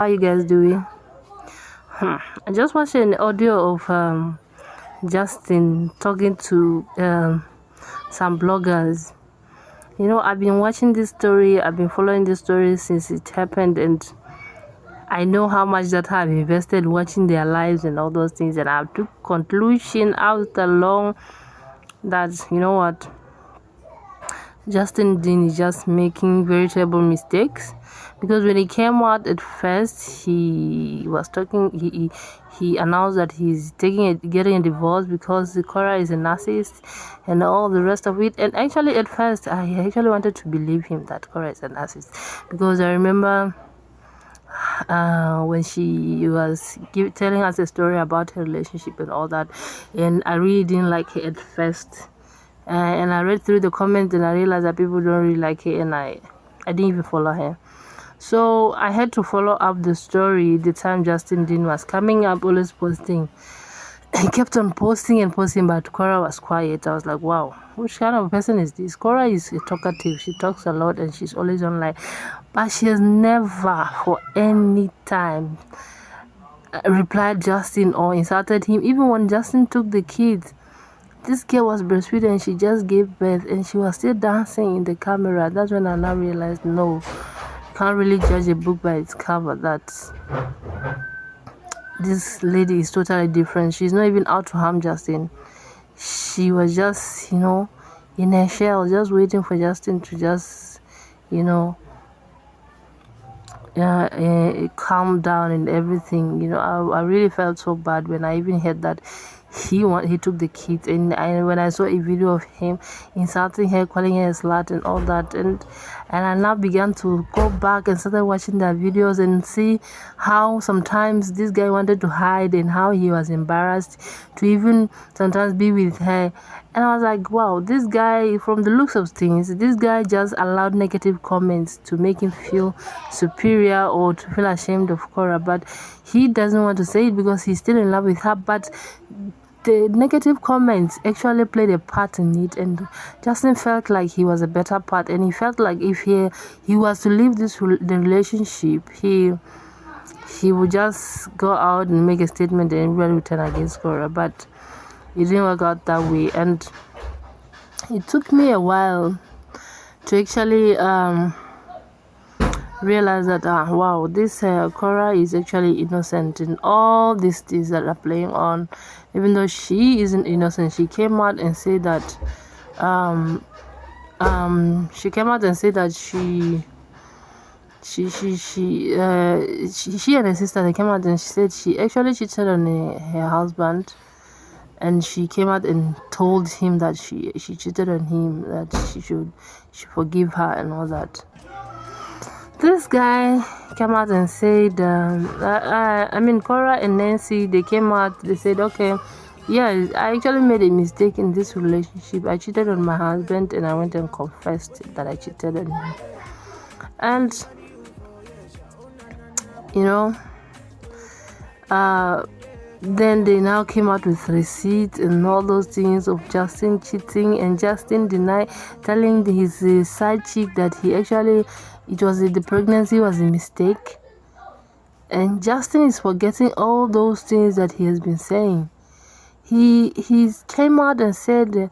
How you guys doing? I just watched an audio of Justin talking to some bloggers. I've been watching this story. I've been following this story since it happened, and I know how much that I've invested watching their lives and all those things. And I took conclusion out along that what, Justin Dean is just making very terrible mistakes, because when he came out at first, he was talking. He announced that he's getting a divorce because Cora is a narcissist and all the rest of it. And actually, at first, I actually wanted to believe him that Cora is a narcissist, because I remember when she was telling us a story about her relationship and all that, and I really didn't like her at first. And I read through the comments and I realized that people don't really like her, and I didn't even follow her. So I had to follow up the story the time Justin Dean was coming up, always posting. He kept on posting and posting, but Cora was quiet. I was like, wow, which kind of person is this? Cora is talkative. She talks a lot and she's always online. But she has never for any time replied Justin or insulted him. Even when Justin took the kids, this girl was breastfeeding and she just gave birth and she was still dancing in the camera. That's when I now realized, no, you can't really judge a book by its cover. That this lady is totally different. She's not even out to harm Justin. She was just, in her shell, just waiting for Justin to just, calm down and everything. I really felt so bad when I even heard that he took the kids, and when I saw a video of him insulting her, calling her a slut and all that, and I now began to go back and started watching their videos and see how sometimes this guy wanted to hide and how he was embarrassed to even sometimes be with her. And I was like, wow, this guy, from the looks of things, this guy just allowed negative comments to make him feel superior or to feel ashamed of Cora. But he doesn't want to say it because he's still in love with her. But the negative comments actually played a part in it, and Justin felt like he was a better part, and he felt like if he was to leave the relationship, he would just go out and make a statement and everybody would turn against Cora. But it didn't work out that way, and it took me a while to actually realize that wow, this Cora is actually innocent in all these things that are playing on. Even though she isn't innocent, she came out and said that she and her sister, they came out and she said she actually cheated on her husband, and she came out and told him that she cheated on him, that she should forgive her and all that. This guy came out and said, Cora and Nancy, they came out, they said, okay, yeah, I actually made a mistake in this relationship. I cheated on my husband and I went and confessed that I cheated on him. And, then they now came out with receipts and all those things of Justin cheating, and Justin telling his side chick that the pregnancy was a mistake. And Justin is forgetting all those things that he has been saying. He came out and said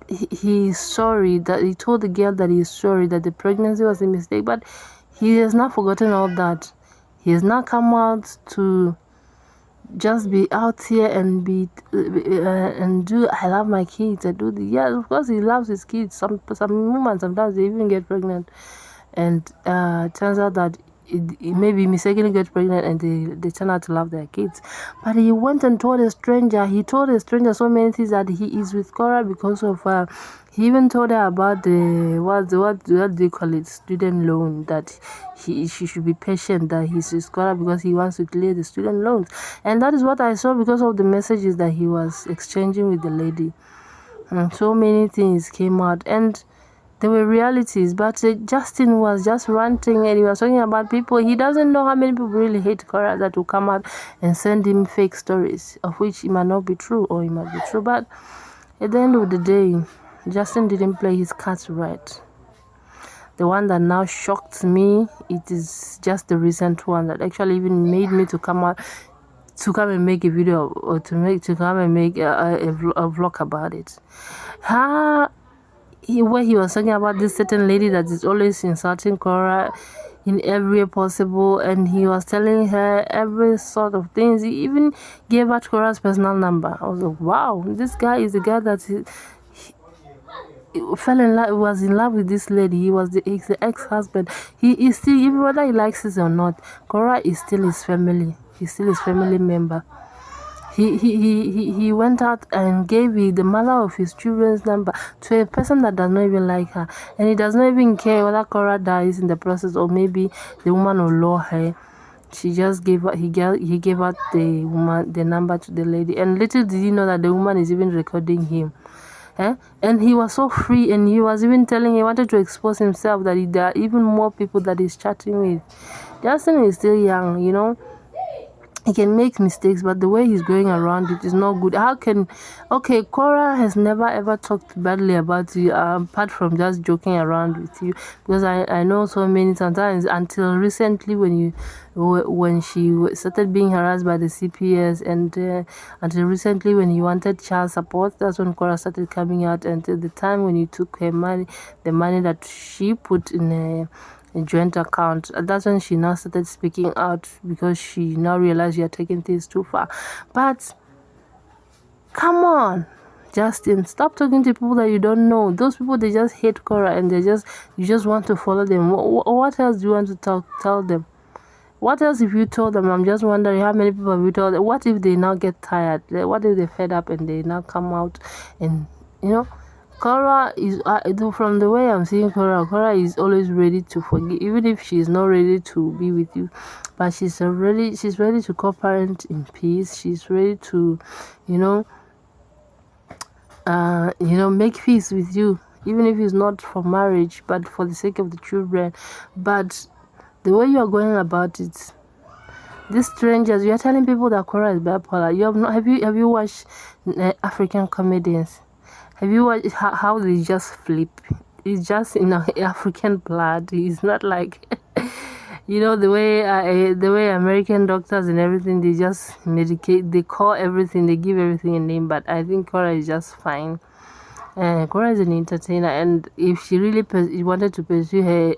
he's sorry, that he told the girl that he's sorry that the pregnancy was a mistake, but he has not forgotten all that. He has not come out to just be out here and and do I love my kids. Of course he loves his kids. Some women sometimes they even get pregnant, and turns out that it maybe mistakenly get pregnant and they turn out to love their kids. But he went and told a stranger. He told a stranger so many things, that he is with Cora because of he even told her about the what do you call it, student loan, that she should be patient, that he's with Cora because he wants to clear the student loans. And that is what I saw because of the messages that he was exchanging with the lady. And so many things came out, and there were realities, but Justin was just ranting and he was talking about people. He doesn't know how many people really hate Cora that will come out and send him fake stories, of which it might not be true or it might be true. But at the end of the day, Justin didn't play his cards right. the one that now shocked me, it is just the recent one that actually even made me to come and make a video, or to come and make a vlog about it. Where he was talking about this certain lady that is always insulting Cora in every way possible, and he was telling her every sort of things. He even gave out Cora's personal number. I was like, wow, this guy is the guy that he fell in love, was in love with this lady. He's the ex-husband. He is still, even whether he likes it or not, Cora is still his family. He's still his family member. He went out and gave the mother of his children's number to a person that does not even like her, and he does not even care whether Cora dies in the process, or maybe the woman will lure her. She just gave out, he gave out the woman the number to the lady, and little did he know that the woman is even recording him. And he was so free, and he was even telling, he wanted to expose himself, that there are even more people that he's chatting with. Justin is still young, you know. He can make mistakes, but the way he's going around it is not good. Cora has never ever talked badly about you, apart from just joking around with you, because I know so many sometimes, until recently when she started being harassed by the CPS, and until recently when he wanted child support, that's when Cora started coming out, until the time when you took her money, the money that she put in a joint account. That's when she now started speaking out, because she now realized you're taking things too far. But come on, Justin, stop talking to people that you don't know. Those people, they just hate Cora, and you just want to follow them. What else do you want to tell them? What else if you told them? I'm just wondering how many people have you told them? What if they now get tired? What if they're fed up and they now come out and, you know? Cora is, from the way I'm seeing Cora is always ready to forgive, even if she's not ready to be with you. But she's ready to co-parent in peace. She's ready to, make peace with you, even if it's not for marriage, but for the sake of the children. But the way you are going about it, these strangers, you are telling people that Cora is bipolar. Have you watched African comedians? Have you watched how they just flip? It's just in African blood. It's not like the way American doctors and everything, they just medicate, they call everything, they give everything a name. But I think Cora is just fine. Cora is an entertainer, and if she really wanted to pursue her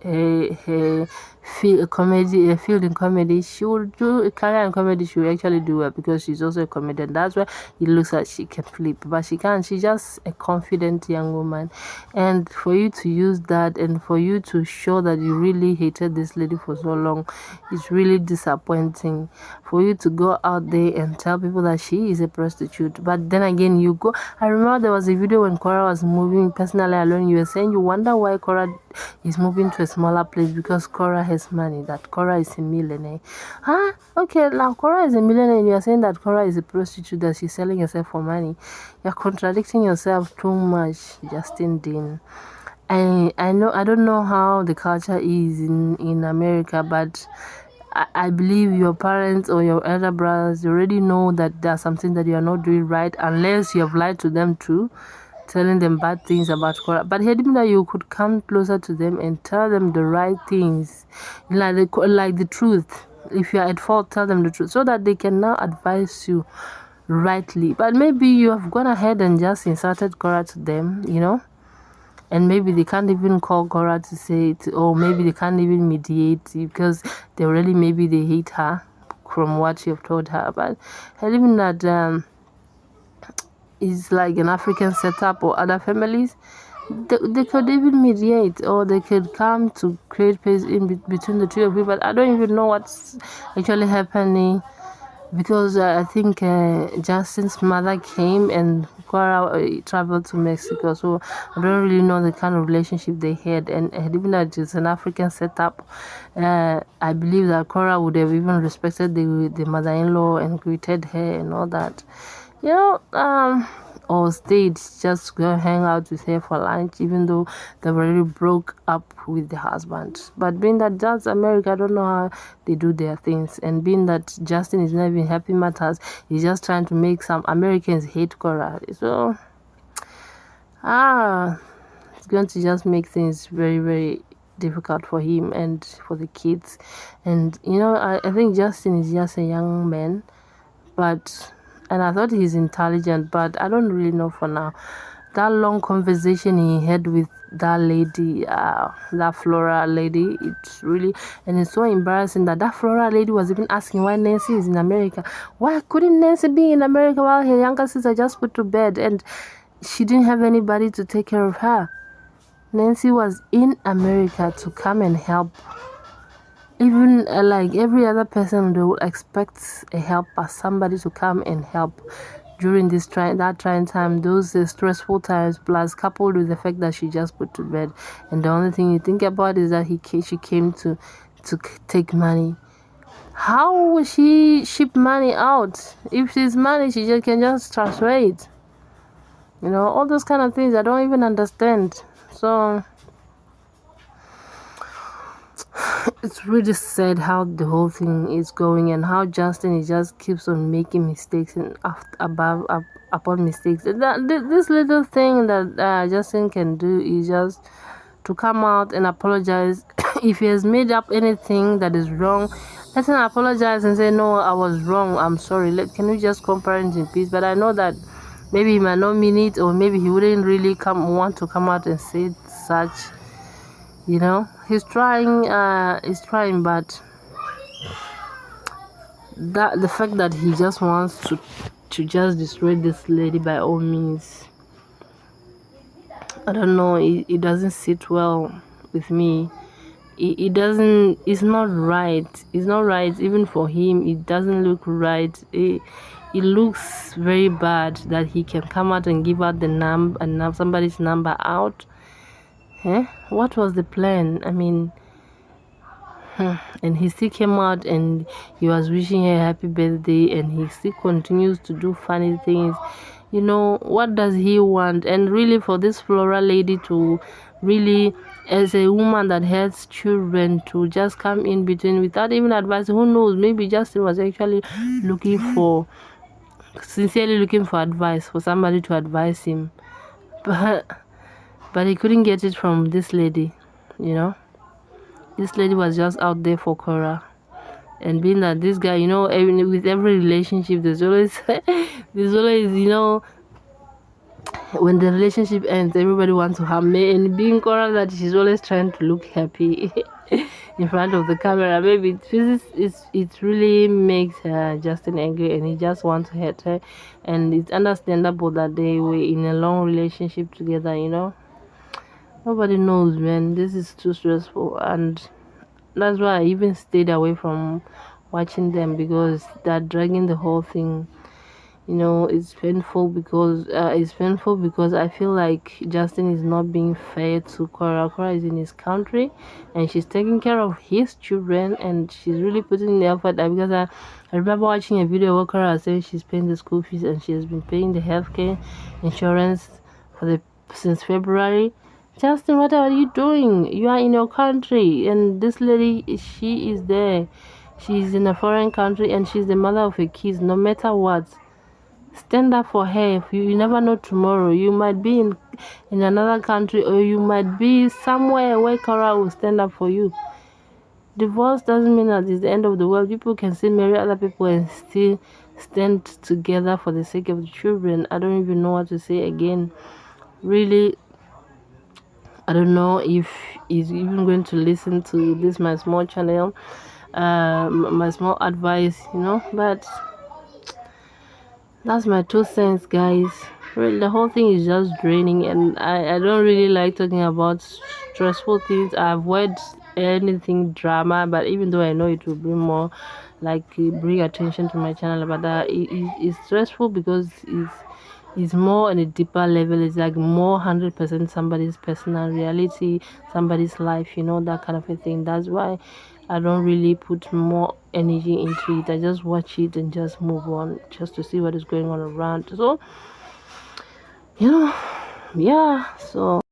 field in comedy, she would do a career in comedy. She would actually do it, because she's also a comedian. That's why it looks like she can flip, but she can't. She's just a confident young woman, and for you to use that, and for you to show that you really hated this lady for so long, it's really disappointing. For you to go out there and tell people that she is a prostitute, but then again you go. I remember there was a video when Cora was moving personally alone. You were saying you wonder why Cora is moving to a smaller place, because Cora has money, that Cora is a millionaire. Okay, now Cora is a millionaire, and you're saying that Cora is a prostitute, that she's selling herself for money. You're contradicting yourself too much, Justin Dean. I don't know how the culture is in America, but I believe your parents or your elder brothers already know that there's something that you are not doing right, unless you have lied to them too, telling them bad things about Cora. But heading that you could come closer to them and tell them the right things, like the truth. If you are at fault, tell them the truth, so that they can now advise you rightly. But maybe you have gone ahead and just insulted Cora to them, and maybe they can't even call Cora to say it, or maybe they can't even mediate, because maybe they hate her from what you've told her. But even that is like an African setup, or other families, they could even mediate, or they could come to create peace in between the two of you. But I don't even know what's actually happening, because I think Justin's mother came and Cora traveled to Mexico, so I don't really know the kind of relationship they had. And even though it's an African setup, I believe that Cora would have even respected the mother-in-law and greeted her and all that, or stayed just to go hang out with her for lunch, even though they already broke up with the husband. But being that that's America, I don't know how they do their things. And being that Justin is not even happy matters, he's just trying to make some Americans hate Cora. So, it's going to just make things very, very difficult for him and for the kids. And I think Justin is just a young man, and I thought he's intelligent, but I don't really know for now. That long conversation he had with that lady, that Flora lady, it's so embarrassing that Flora lady was even asking why Nancy is in America. Why couldn't Nancy be in America while her younger sister just put to bed and she didn't have anybody to take care of her? Nancy was in America to come and help. Even like every other person, they would expect a helper, somebody to come and help during that trying time, those stressful times, plus coupled with the fact that she just put to bed, and the only thing you think about is that she came to take money. How will she ship money out? If she's money, she can just transfer it. All those kind of things I don't even understand. So it's really sad how the whole thing is going, and how Justin just keeps on making mistakes and upon mistakes. This little thing that Justin can do is just to come out and apologize. If he has made up anything that is wrong, let him apologize and say, no, I was wrong, I'm sorry, can we just comparent in peace? But I know that maybe he might not mean it, or maybe he wouldn't really want to come out and say such. He's trying, but the fact that he just wants to just destroy this lady by all means, I don't know, it doesn't sit well with me. It's not right. It's not right even for him. It doesn't look right. It looks very bad that he can come out and give out the number and somebody's number out. What was the plan? I mean, and he still came out and he was wishing her happy birthday, and he still continues to do funny things. What does he want? And really, for this Flora lady to really, as a woman that has children, to just come in between without even advice, who knows, maybe Justin was actually sincerely looking for advice, for somebody to advise him, but he couldn't get it from this lady. This lady was just out there for Cora. And being that this guy, with every relationship, there's always when the relationship ends, everybody wants to harm me. And being Cora, that she's always trying to look happy in front of the camera, maybe it really makes Justin angry, and he just wants to hurt her. And it's understandable that they were in a long relationship together. Nobody knows, man. This is too stressful, and that's why I even stayed away from watching them, because they're dragging the whole thing. It's painful because I feel like Justin is not being fair to Cora. Cora is in his country, and she's taking care of his children, and she's really putting in the effort. Because I remember watching a video where Cora was saying she's paying the school fees, and she has been paying the healthcare insurance since February. Justin, what are you doing? You are in your country, and this lady, she is there. She's in a foreign country, and she's the mother of her kids. No matter what, stand up for her. You never know tomorrow. You might be in another country, or you might be somewhere where Cora will stand up for you. Divorce doesn't mean that it's the end of the world. People can still marry other people and still stand together for the sake of the children. I don't even know what to say again. Really, I don't know if he's even going to listen to this, my small channel, my small advice, but that's my 2 cents, guys. Really, the whole thing is just draining, and I don't really like talking about stressful things. I avoid anything drama, but even though I know it will bring more, bring attention to my channel, but it's stressful because it's more on a deeper level. It's like more 100% somebody's personal reality, somebody's life, that kind of a thing. That's why I don't really put more energy into it. I just watch it and just move on, just to see what is going on around. So yeah, so